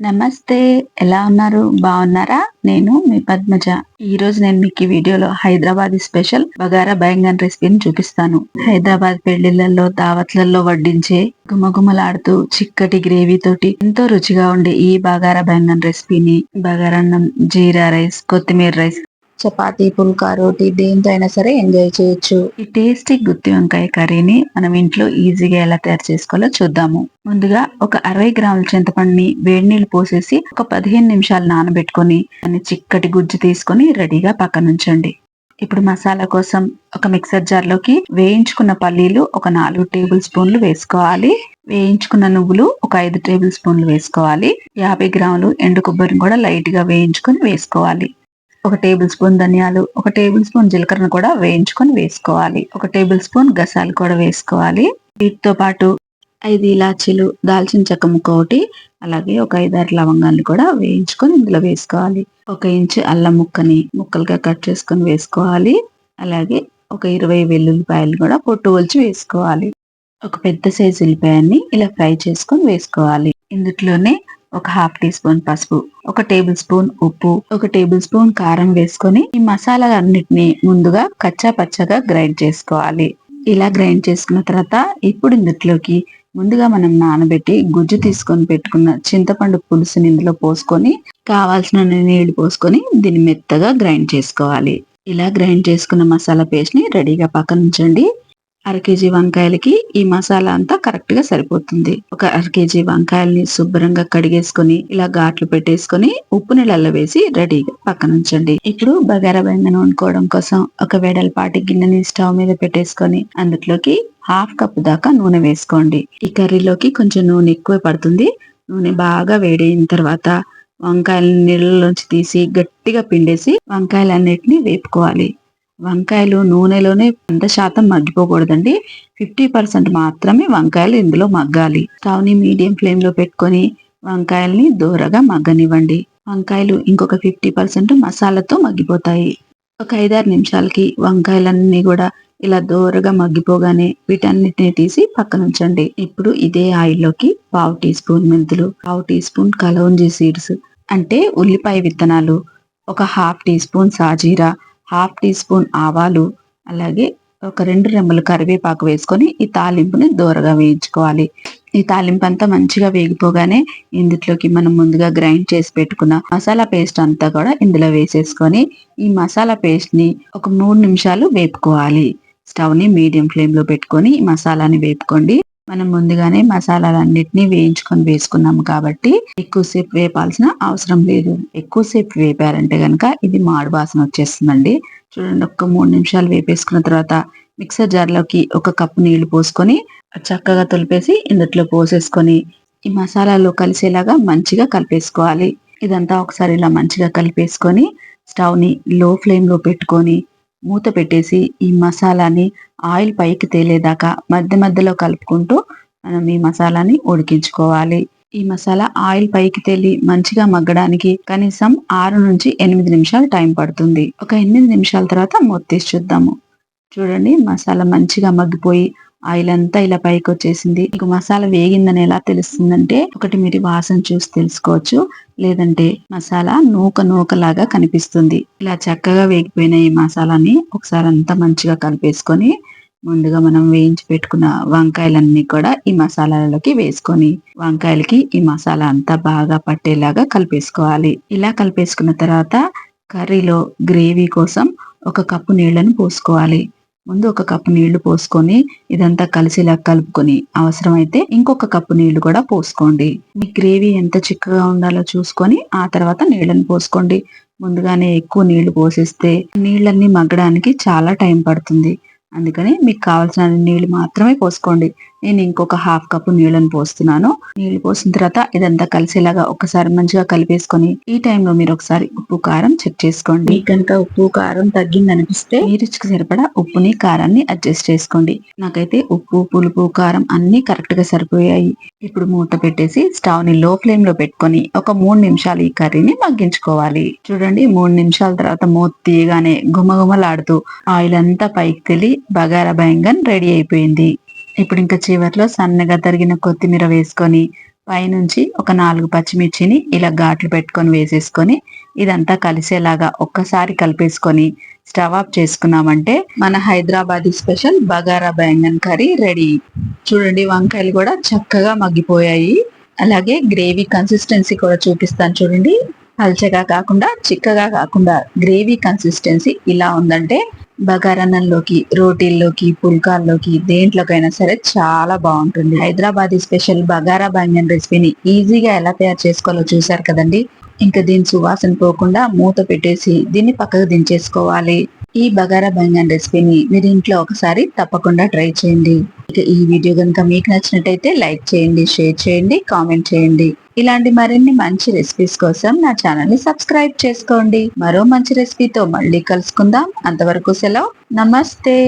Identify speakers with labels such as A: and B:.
A: నమస్తే. ఎలా ఉన్నారు? బాగున్నారా? నేను మీ పద్మజ. ఈరోజు నేను మీకు ఈ వీడియోలో హైదరాబాదీ స్పెషల్ బగారా బైంగన్ రెసిపీని చూపిస్తాను. హైదరాబాద్ పెళ్లిళ్లలో, దావత్లలో వడ్డించే గుమగుమలాడుతూ చిక్కటి గ్రేవీ తోటి ఎంతో రుచిగా ఉండే ఈ బగారా బైంగన్ రెసిపీని బగారన్నం, జీరా రైస్, కొత్తిమీర రైస్, చపాతీ, పుల్కా, రోటీ దేంతో అయినా సరే ఎంజాయ్ చేయొచ్చు. ఈ టేస్టీ గుత్తి వంకాయ కర్రీని మనం ఇంట్లో ఈజీగా ఎలా తయారు చేసుకోవాలో చూద్దాము. ముందుగా ఒక 60 గ్రాముల చింతపండుని వేడి నీళ్లు పోసేసి ఒక 15 నిమిషాలు నానబెట్టుకొని దాన్ని చిక్కటి గుజ్జు తీసుకొని రెడీగా పక్కన ఉంచండి. ఇప్పుడు మసాలా కోసం ఒక మిక్సర్ జార్ లోకి వేయించుకున్న పల్లీలు ఒక 4 టేబుల్ స్పూన్లు వేసుకోవాలి. వేయించుకున్న నువ్వులు ఒక 5 టేబుల్ స్పూన్లు వేసుకోవాలి. 50 గ్రాములు ఎండు కొబ్బరిని కూడా లైట్ గా వేయించుకొని వేసుకోవాలి. ఒక టేబుల్ స్పూన్ ధనియాలు, ఒక టేబుల్ స్పూన్ జీలకర్రను కూడా వేయించుకొని వేసుకోవాలి. ఒక టేబుల్ స్పూన్ గసాలు కూడా వేసుకోవాలి. వీటితో పాటు 5 ఇలాచీలు, దాల్చిన చెక్క ముక్క ఒకటి, అలాగే ఒక 5-6 లవంగాలు కూడా వేయించుకొని ఇందులో వేసుకోవాలి. 1 ఇంచు అల్లం ముక్కని ముక్కలుగా కట్ చేసుకొని వేసుకోవాలి. అలాగే ఒక 20 వెల్లుల్లిపాయలు కూడా పొట్టు ఒలిచి వేసుకోవాలి. ఒక పెద్ద సైజు ఉల్లిపాయని ఇలా ఫ్రై చేసుకొని వేసుకోవాలి. ఇందులోనే ఒక 1/2 టీ స్పూన్ పసుపు, ఒక టేబుల్ స్పూన్ ఉప్పు, ఒక టేబుల్ స్పూన్ కారం వేసుకొని ఈ మసాలాలన్నిటిని ముందుగా కచ్చా పచ్చగా గ్రైండ్ చేసుకోవాలి. ఇలా గ్రైండ్ చేసుకున్న తర్వాత ఇప్పుడు ఇందులోకి ముందుగా మనం నానబెట్టి గుజ్జు తీసుకొని పెట్టుకున్న చింతపండు పులుసుని ఇందులో పోసుకొని కావాల్సిన నీళ్లు పోసుకొని దీన్ని మెత్తగా గ్రైండ్ చేసుకోవాలి. ఇలా గ్రైండ్ చేసుకున్న మసాలా పేస్ట్ ని రెడీగా పక్కన ఉంచండి. 1/2 కేజీ వంకాయలకి ఈ మసాలా అంతా కరెక్ట్ గా సరిపోతుంది. ఒక 1/2 కేజీ వంకాయల్ని శుభ్రంగా కడిగేసుకొని ఇలా ఘాట్లు పెట్టేసుకొని ఉప్పు నీళ్ళల్లో వేసి రెడీగా పక్కన ఉంచండి. ఇప్పుడు బగారా బెంగన్ వండుకోవడం కోసం ఒక వెడల్పాటి గిన్నెని స్టవ్ మీద పెట్టేసుకొని అందులోకి 1/2 కప్పు దాకా నూనె వేసుకోండి. ఈ కర్రీలోకి కొంచెం నూనె ఎక్కువ పడుతుంది. నూనె బాగా వేడైన తర్వాత వంకాయలని నీళ్ళలోంచి తీసి గట్టిగా పిండేసి వంకాయలన్నిటిని వేపుకోవాలి. వంకాయలు నూనెలోనే 100% మగ్గిపోకూడదండి. 50% మాత్రమే వంకాయలు ఇందులో మగ్గాలి. స్టవ్ ని మీడియం ఫ్లేమ్ లో పెట్టుకొని వంకాయల్ని దూరగా మగ్గనివ్వండి. వంకాయలు ఇంకొక 50% మసాలాతో మగ్గిపోతాయి. ఒక 5-6 నిమిషాలకి వంకాయలన్నీ కూడా ఇలా దూరగా మగ్గిపోగానే వీటన్నిటిని తీసి పక్కన ఉంచండి. ఇప్పుడు ఇదే ఆయిల్లోకి 1/2 టీ స్పూన్ మెంతులు, 1/2 టీ స్పూన్ కలౌంజీ సీడ్స్ అంటే ఉల్లిపాయ విత్తనాలు, ఒక 1/2 టీ స్పూన్ సాజీరా, 1/2 టీ స్పూన్ ఆవాలు, అలాగే ఒక 2 రెమ్మలు కరివేపాకు వేసుకొని ఈ తాలింపుని దూరగా వేయించుకోవాలి. ఈ తాలింపు అంతా మంచిగా వేగిపోగానే ఇందులోకి మనం ముందుగా గ్రైండ్ చేసి పెట్టుకున్న మసాలా పేస్ట్ అంతా కూడా ఇందులో వేసేసుకొని ఈ మసాలా పేస్ట్ ని ఒక 3 నిమిషాలు వేపుకోవాలి. స్టవ్ ని మీడియం ఫ్లేమ్ లో పెట్టుకొని ఈ మసాలాని వేపుకోండి. మనం ముందుగానే మసాలాలన్నిటిని వేయించుకొని వేసుకున్నాము కాబట్టి ఎక్కువసేపు వేపాల్సిన అవసరం లేదు. ఎక్కువసేపు వేపారంటే గనక ఇది మాడు వాసన వచ్చేస్తుందండి. చూడండి, ఒక 3 నిమిషాలు వేపేసుకున్న తర్వాత మిక్సర్ జార్ లోకి 1 కప్పు నీళ్లు పోసుకొని చక్కగా తొలిపేసి ఇందులో పోసేసుకొని ఈ మసాలాలో కలిసేలాగా మంచిగా కలిపేసుకోవాలి. ఇదంతా ఒకసారి ఇలా మంచిగా కలిపేసుకొని స్టవ్ ని లో ఫ్లేమ్ లో పెట్టుకొని మూత పెట్టేసి ఈ మసాలాని ఆయిల్ పైకి తేలేదాకా మధ్య మధ్యలో కలుపుకుంటూ మనం ఈ మసాలాని ఉడికించుకోవాలి. ఈ మసాలా ఆయిల్ పైకి తేలి మంచిగా మగ్గడానికి కనీసం 6 నుంచి 8 నిమిషాలు టైం పడుతుంది. ఒక 8 నిమిషాల తర్వాత మూత తీసి చూద్దాము. చూడండి, మసాలా మంచిగా మగ్గిపోయి ఆయిల్ అంతా ఇలా పైకి వచ్చేసింది. మీకు మసాలా వేగిందని ఎలా తెలుస్తుందంటే ఒకటి మీరు వాసన చూసి తెలుసుకోవచ్చు, లేదంటే మసాలా నూకలాగా కనిపిస్తుంది. ఇలా చక్కగా వేగిపోయిన ఈ మసాలాని ఒకసారి అంతా మంచిగా కలిపేసుకొని ముందుగా మనం వేయించి పెట్టుకున్న వంకాయలన్నీ కూడా ఈ మసాలాలలోకి వేసుకొని వంకాయలకి ఈ మసాలా అంతా బాగా పట్టేలాగా కలిపేసుకోవాలి. ఇలా కలిపేసుకున్న తర్వాత కర్రీలో గ్రేవీ కోసం 1 కప్పు నీళ్లను పోసుకోవాలి. ముందు 1 కప్పు నీళ్లు పోసుకొని ఇదంతా కలిసేలా కలుపుకొని అవసరమైతే ఇంకొక కప్పు నీళ్లు కూడా పోసుకోండి. మీ గ్రేవీ ఎంత చిక్కగా ఉండాలో చూసుకొని ఆ తర్వాత నీళ్లను పోసుకోండి. ముందుగానే ఎక్కువ నీళ్లు పోసేస్తే నీళ్ళన్నీ మగ్గడానికి చాలా టైం పడుతుంది. అందుకని మీకు కావాల్సిన నీళ్లు మాత్రమే పోసుకోండి. నేను ఇంకొక 1/2 కప్పు నీళ్లను పోస్తున్నాను. నీళ్లు పోసిన తర్వాత ఇదంతా కలిసేలాగా ఒకసారి మంచిగా కలిపేసుకొని ఈ టైంలో మీరు ఒకసారి ఉప్పు కారం చెక్ చేసుకోండి. మీకు కనుక ఉప్పు కారం తగ్గిందనిపిస్తే మీ రుచికి సరిపడా ఉప్పుని కారాన్ని అడ్జస్ట్ చేసుకోండి. నాకైతే ఉప్పు పులుపు కారం అన్ని కరెక్ట్ గా సరిపోయాయి. ఇప్పుడు మూత పెట్టేసి స్టవ్ ని లో ఫ్లేమ్ లో పెట్టుకొని ఒక 3 నిమిషాలు ఈ కర్రీని మగ్గించుకోవాలి. చూడండి, 3 నిమిషాల తర్వాత మూత తీయగానే గుమగుమలాడుతూ ఆయిల్ అంతా పైకి తెలి బగారా బైంగన్ రెడీ అయిపోయింది. ఇప్పుడు ఇంకా చివర్లో సన్నగా తరిగిన కొత్తిమీర వేసుకొని పైనుంచి ఒక 4 పచ్చిమిర్చిని ఇలా ఘాట్లు పెట్టుకొని వేసేసుకొని ఇదంతా కలిసేలాగా ఒక్కసారి కలిపేసుకొని స్టవ్ ఆఫ్ చేసుకున్నామంటే మన Hyderabadi special bagara baingan curry ready. చూడండి, వంకాయలు కూడా చక్కగా మగ్గిపోయాయి. అలాగే గ్రేవీ కన్సిస్టెన్సీ కూడా చూపిస్తాను చూడండి. పల్చగా కాకుండా చిక్కగా కాకుండా గ్రేవీ కన్సిస్టెన్సీ ఇలా ఉందంటే బగారన్నంలోకి, రోటీల్లోకి, పుల్కాల్లోకి దేంట్లోకైనా సరే చాలా బాగుంటుంది. హైదరాబాదీ స్పెషల్ బగారా బెంగన్ రెసిపీని ఈజీగా ఎలా తయారు చేసుకోవాలో చూసారు కదండి. ఇంకా దీని సువాసన పోకుండా మూత పెట్టేసి దీన్ని పక్కకు దించేసుకోవాలి. ఈ బగారా బెంగన్ రెసిపీని మీరు ఇంట్లో ఒకసారి తప్పకుండా ట్రై చేయండి. ఇక ఈ వీడియో కనుక మీకు నచ్చినట్టయితే లైక్ చేయండి, షేర్ చేయండి, కామెంట్ చేయండి. ఇలాంటి మరిన్ని మంచి రెసిపీస్ కోసం నా ఛానల్ ని సబ్స్క్రైబ్ చేసుకోండి. మరో మంచి రెసిపీతో మళ్ళీ కలుసుకుందాం. అంతవరకు సెలవు. నమస్తే.